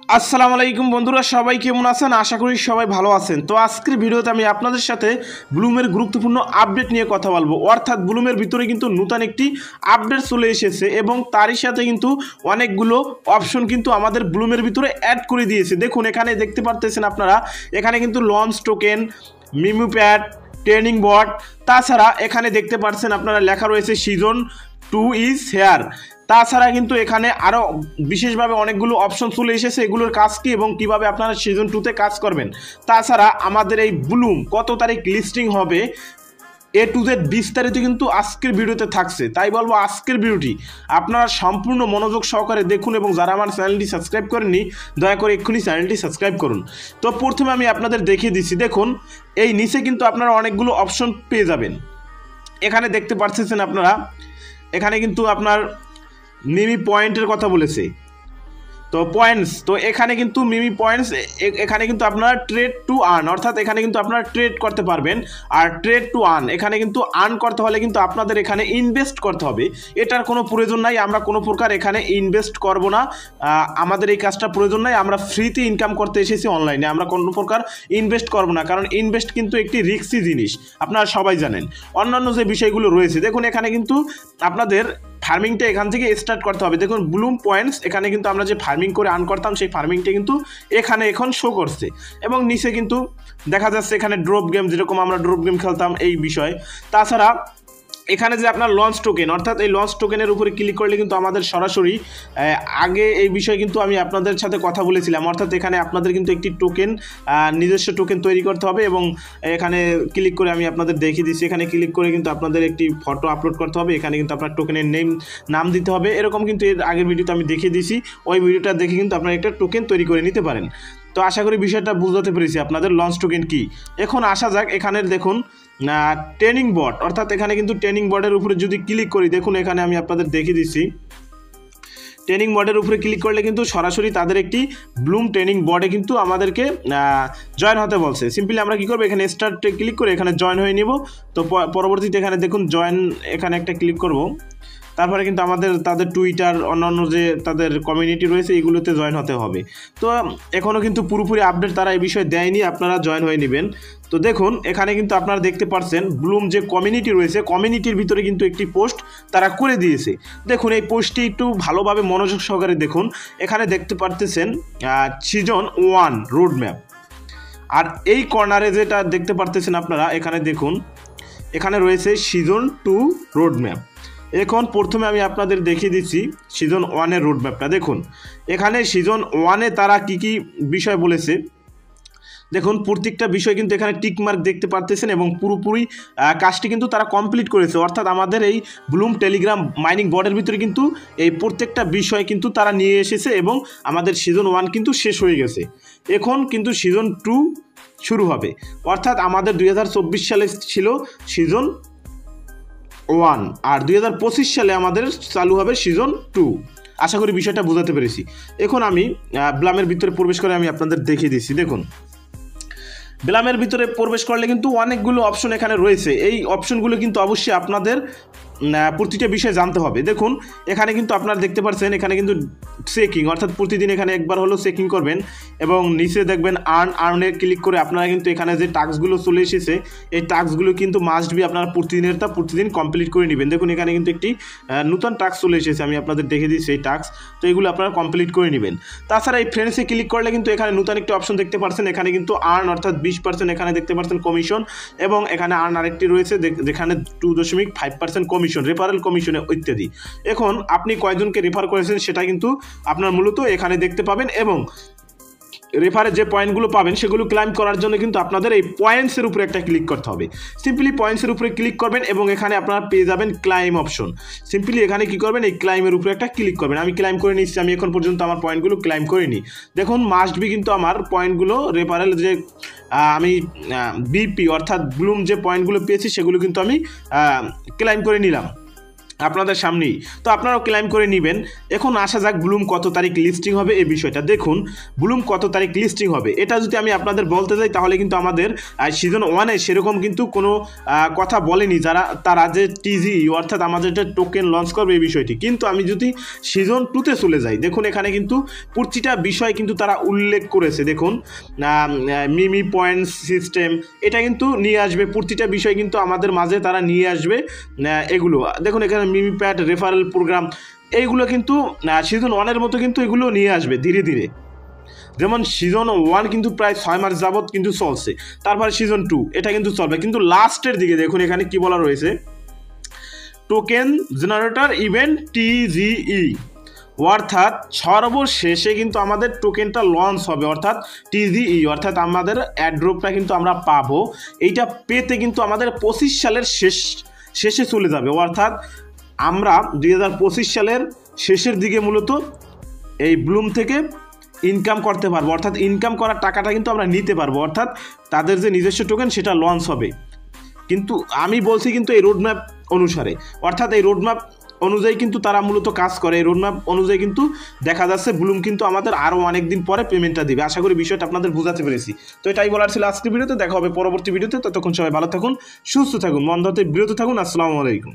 আসসালামু আলাইকুম বন্ধুরা, সবাই কেমন আছেন? আশা করি সবাই ভালো আছেন। তো আজকের ভিডিওতে আমি আপনাদের সাথে ব্লুমের গুরুত্বপূর্ণ আপডেট নিয়ে কথা বলবো। অর্থাৎ ব্লুমের ভিতরে কিন্তু নতুন একটি আপডেট চলে এসেছে এবং তারই সাথে কিন্তু অনেকগুলো অপশন কিন্তু আমাদের ব্লুমের ভিতরে অ্যাড করে দিয়েছে। দেখুন, এখানে দেখতে পারতেছেন আপনারা, এখানে কিন্তু launch token, Mimu pad, training বট, তাছাড়া এখানে দেখতে পাচ্ছেন আপনারা লেখা রয়েছে সিজন 2 ইজ হেয়ার। তাছাড়া কিন্তু এখানে আরও বিশেষভাবে অনেকগুলো অপশন চলে এসেছে, এগুলোর কাজ কী এবং কীভাবে আপনারা সিজন 2তে কাজ করবেন। তাছাড়া আমাদের এই ব্লুম কত তারিখ লিস্টিং হবে, A to Z বিস্তারিত কিন্তু আজকের ভিডিওতে থাকছে। তাই বলবো আজকের ভিডিওটি আপনারা সম্পূর্ণ মনোযোগ সহকারে দেখুন এবং যারা আমার চ্যানেলটি সাবস্ক্রাইব করেননি দয়া করে এক্ষুনি চ্যানেলটি সাবস্ক্রাইব করুন। তো প্রথমে আমি আপনাদের দেখিয়ে দিচ্ছি। দেখুন, এই নিচে কিন্তু আপনারা অনেকগুলো অপশন পেয়ে যাবেন। এখানে দেখতে পাচ্ছেন আপনারা, এখানে কিন্তু আপনার মিমি পয়েন্টের কথা বলেছে। তো পয়েন্টস, তো এখানে কিন্তু মিমি পয়েন্টস, এখানে কিন্তু আপনারা ট্রেড টু আর্ন, অর্থাৎ এখানে কিন্তু আপনারা ট্রেড করতে পারবেন। আর ট্রেড টু আর্ন, এখানে কিন্তু আর্ন করতে হলে কিন্তু আপনাদের এখানে ইনভেস্ট করতে হবে। এটার কোনো প্রয়োজন নাই, আমরা কোনো প্রকার এখানে ইনভেস্ট করব না, আমাদের এই কাজটা প্রয়োজন নাই। আমরা ফ্রিতে ইনকাম করতে এসেছি অনলাইনে, আমরা কোনো প্রকার ইনভেস্ট করব না, কারণ ইনভেস্ট কিন্তু একটি রিস্কি জিনিস, আপনারা সবাই জানেন। অন্যান্য যে বিষয়গুলো রয়েছে, দেখুন এখানে কিন্তু আপনাদের ফার্মিংটা এখান থেকে স্টার্ট করতে হবে। দেখুন ব্লুম পয়েন্টস, এখানে কিন্তু আমরা যে ফার্মিং করে আর্ন করতাম সেই ফার্মিংটা কিন্তু এখানে এখন শো করছে এবং নিচে কিন্তু দেখা যাচ্ছে এখানে ড্রপ গেম, যেরকম আমরা ড্রপ গেম খেলতাম এই বিষয়। তাছাড়া এখানে যে আপনার লঞ্চ টোকেন, অর্থাৎ এই লঞ্চ টোকেনের উপরে ক্লিক করলে কিন্তু আমাদের সরাসরি আগে এই বিষয়ে কিন্তু আমি আপনাদের সাথে কথা বলেছিলাম, অর্থাৎ এখানে আপনাদের কিন্তু একটি টোকেন, নিজস্ব টোকেন তৈরি করতে হবে এবং এখানে ক্লিক করে আমি আপনাদের দেখিয়ে দিচ্ছি। এখানে ক্লিক করে কিন্তু আপনাদের একটি ফটো আপলোড করতে হবে, এখানে কিন্তু আপনার টোকেনের নাম দিতে হবে। এরকম কিন্তু এর আগের ভিডিওতে আমি দেখিয়ে দিয়েছি, ওই ভিডিওটা দেখে কিন্তু আপনারা একটা টোকেন তৈরি করে নিতে পারেন। তো আশা করি বিষয়টা বুঝতে পেরেছি আপনাদের লঞ্চ টোকেন কি। এখন আসা যাক, এখানে দেখুন ট্রেনিং বট, অর্থাৎ এখানে কিন্তু ট্রেনিং বটের উপরে যদি ক্লিক করি, দেখুন এখানে আমি আপনাদের দেখিয়ে দিচ্ছি। ট্রেনিং বটের উপরে ক্লিক করলে কিন্তু সরাসরি তাদের একটি ব্লুম ট্রেনিং বটে কিন্তু আমাদেরকে জয়েন হতে বলছে। সিম্পলি আমরা কী করবো, এখানে স্টার্টে ক্লিক করে এখানে জয়েন হয়ে নিব। তো পরবর্তীতে এখানে দেখুন জয়েন, এখানে একটা ক্লিক করব। তারপরে কিন্তু আমাদের তাদের টুইটার, অন্যান্য যে তাদের কমিউনিটি রয়েছে এগুলোতে জয়েন হতে হবে। তো এখনও কিন্তু পুরোপুরি আপডেট তারা এই বিষয়ে দেয়নি, আপনারা জয়েন হয়ে নেবেন। তো দেখুন এখানে কিন্তু আপনারা দেখতে পাচ্ছেন ব্লুম যে কমিউনিটি রয়েছে, কমিউনিটির ভিতরে কিন্তু একটি পোস্ট তারা করে দিয়েছে। দেখুন এই পোস্টটি একটু ভালোভাবে মনোযোগ সহকারে দেখুন। এখানে দেখতে পারতেছেন সিজন 1 রোড ম্যাপ, আর এই কর্নারে যেটা দেখতে পারতেছেন আপনারা, এখানে দেখুন এখানে রয়েছে সিজন 2 রোড ম্যাপ। এখন প্রথমে আমি আপনাদের দেখিয়ে দিচ্ছি সিজন 1-এর রোড ম্যাপটা। দেখুন এখানে সিজন 1-এ তারা কি কি বিষয় বলেছে, দেখুন প্রত্যেকটা বিষয় কিন্তু এখানে টিকমার্ক দেখতে পারতেছেন এবং পুরোপুরি কাজটি কিন্তু তারা কমপ্লিট করেছে। অর্থাৎ আমাদের এই ব্লুম টেলিগ্রাম মাইনিং বটের ভিতরে কিন্তু এই প্রত্যেকটা বিষয় কিন্তু তারা নিয়ে এসেছে এবং আমাদের সিজন 1 কিন্তু শেষ হয়ে গেছে। এখন কিন্তু সিজন 2 শুরু হবে, অর্থাৎ আমাদের 2024 সালে ছিল সিজন 1 আর 2025 সালে আমাদের চালু হবে সিজন 2। আশা করি বিষয়টা বোঝাতে পেরেছি। এখন আমি ব্লামের ভিতরে প্রবেশ করে আমি আপনাদের দেখিয়ে দিচ্ছি। দেখুন ব্লামের ভিতরে প্রবেশ করলে কিন্তু অনেকগুলো অপশন এখানে রয়েছে, এই অপশনগুলো কিন্তু অবশ্যই আপনাদের প্রতিটা বিষয় জানতে হবে। দেখুন এখানে কিন্তু আপনারা দেখতে পাচ্ছেন, এখানে কিন্তু চেকিং, অর্থাৎ প্রতিদিন এখানে একবার হলো চেকিং করবেন এবং নিচে দেখবেন আর্নে ক্লিক করে আপনারা কিন্তু এখানে যে টাস্কগুলো চলে এসেছে এই টাস্কগুলো কিন্তু মাস্ট বি আপনারা প্রতিদিন কমপ্লিট করে নেবেন। দেখুন এখানে কিন্তু একটি নতুন টাস্ক চলে এসেছে, আমি আপনাদের দেখে দিচ্ছি এই টাস্ক, তো এগুলো আপনারা কমপ্লিট করে নেবেন। তাছাড়া এই ফ্রেন্ডসে ক্লিক করলে কিন্তু এখানে নতুন একটি অপশন দেখতে পাচ্ছেন, এখানে কিন্তু আর্ন অর্থাৎ 20% এখানে দেখতে পাচ্ছেন কমিশন এবং এখানে আর্ন আরেকটি রয়েছে যেখানে 2.5% কমিশন, রেফারেল কমিশনে ইত্যাদি। এখন আপনি কয়জনকে রেফার করেছেন সেটা কিন্তু আপনার মূলত এখানে দেখতে পাবেন এবং রেফারে যে পয়েন্টগুলো পাবেন সেগুলো ক্লাইম করার জন্য কিন্তু আপনাদের এই পয়েন্টসের উপরে একটা ক্লিক করতে হবে। সিম্পলি পয়েন্টসের উপরে ক্লিক করবেন এবং এখানে আপনারা পেয়ে যাবেন ক্লাইম অপশন। সিম্পলি এখানে কি করবেন, এই ক্লাইমের উপরে একটা ক্লিক করবেন। আমি ক্লাইম করে নিচ্ছি, আমি এখন পর্যন্ত আমার পয়েন্টগুলো ক্লাইম করিনি। দেখুন মাস্ট বি কিন্তু আমার পয়েন্টগুলো রেফারেল যে আমি বিপি অর্থাৎ ব্লুম যে পয়েন্টগুলো পেয়েছি সেগুলো কিন্তু আমি ক্লাইম করে নিলাম। আপনাদের সামনেই, তো আপনারাও ক্লেম করে নেবেন। এখন আসা যাক ব্লুম কত তারিখ লিস্টিং হবে এই বিষয়টা। দেখুন ব্লুম কত তারিখ লিস্টিং হবে এটা যদি আমি আপনাদের বলতে যাই তাহলে কিন্তু আমাদের সিজন 1-এ সেরকম কিন্তু কোনো কথা বলেনি তারা যে টিজি অর্থাৎ আমাদের যে টোকেন লঞ্চ করবে এই বিষয়টি। কিন্তু আমি যদি সিজন 2-তে চলে যাই, দেখুন এখানে কিন্তু প্রতিটা বিষয় কিন্তু তারা উল্লেখ করেছে। দেখুন মিমি পয়েন্ট সিস্টেম এটা কিন্তু নিয়ে আসবে, প্রতিটা বিষয় কিন্তু আমাদের মাঝে তারা নিয়ে আসবে। এগুলো দেখুন এখানে মিমি প্যাড রেফারেল প্রোগ্রাম এইগুলো কিন্তু সিজন 1-এর মতো কিন্তু এগুলো নিয়ে আসবে ধীরে ধীরে। যেমন সিজন 1 কিন্তু প্রায় 6 মাস যাবৎ কিন্তু চলছে, তারপরে সিজন 2 এটা কিন্তু চলবে। কিন্তু লাস্টের দিকে দেখুন এখানে কি বলা রয়েছে, টোকেন জেনারেটর ইভেন্ট টিজিই, অর্থাৎ সর্বশেষে কিন্তু আমাদের টোকেনটা লঞ্চ হবে অর্থাৎ টিজিই, অর্থাৎ আমাদের অ্যাড্রপটা কিন্তু আমরা পাবো। এইটা পেতে কিন্তু আমাদের 25 সালের শেষে চলে যাবে, অর্থাৎ আমরা 2025 সালের শেষের দিকে মূলত এই ব্লুম থেকে ইনকাম করতে পারবো, অর্থাৎ ইনকাম করার টাকাটা কিন্তু আমরা নিতে পারবো, অর্থাৎ তাদের যে নিজস্ব টোকেন সেটা লঞ্চ হবে। কিন্তু আমি বলছি কিন্তু এই রোডম্যাপ অনুসারে, অর্থাৎ এই রোডম্যাপ অনুযায়ী কিন্তু তারা মূলত কাজ করে। এই রোডম্যাপ অনুযায়ী কিন্তু দেখা যাচ্ছে ব্লুম কিন্তু আমাদের আরও অনেক দিন পরে পেমেন্টটা দিবে। আশা করি বিষয়টা আপনাদের বোঝাতে পেরেছি। তো এটাই বলার ছিল আজকের ভিডিওতে। দেখা হবে পরবর্তী ভিডিওতে, ততক্ষণ সবাই ভালো থাকুন, সুস্থ থাকুন, মন হতে বিরত থাকুন। আসসালামু আলাইকুম।